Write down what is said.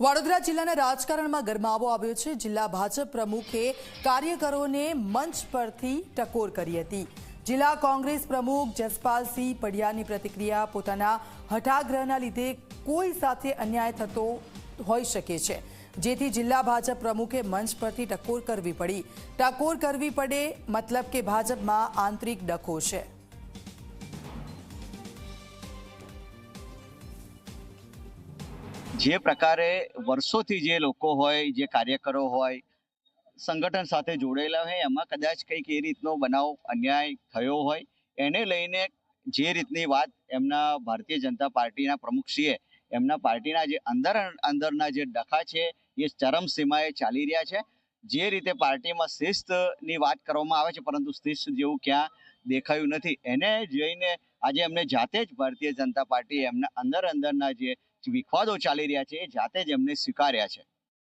વડોદરા જિલ્લાના રાજકારણમાં ગરમાવો આવ્યો છે। જિલ્લા ભાજપ પ્રમુખે કાર્યકરોને મંચ પરથી ટકોર કરી હતી। જિલ્લા કોંગ્રેસ પ્રમુખ જસપાલસિંહ પડિયાની પ્રતિક્રિયા પોતાના હઠાગ્રહના લીધે કોઈ સાથે અન્યાય થતો હોઈ શકે છે, જેથી જિલ્લા ભાજપ પ્રમુખે મંચ પરથી ટકોર કરવી પડી। ટકોર કરવી પડે મતલબ કે ભાજપમાં આંતરિક ડખો છે। જે પ્રકારે વર્ષોથી જે લોકો હોય, જે કાર્યકરો હોય, સંગઠન સાથે જોડાયેલા હોય, એમાં કદાચ કંઈક એ રીતનો બનાવ અન્યાય થયો હોય, એને લઈને જે રીતની વાત એમના ભારતીય જનતા પાર્ટીના પ્રમુખશ્રીએ એમના પાર્ટીના જે અંદરના જે ડખા છે એ ચરમસીમાએ ચાલી રહ્યા છે। જે રીતે પાર્ટીમાં શિસ્તની વાત કરવામાં આવે છે, પરંતુ શિસ્ત જેવું ક્યાં દેખાયું નથી, એને જોઈને આજે એમને જાતે જ ભારતીય જનતા પાર્ટી એમના અંદરના જે વિખવાદો ચાલી રહ્યા છે એ જાતે જ એમને સ્વીકાર્યા છે।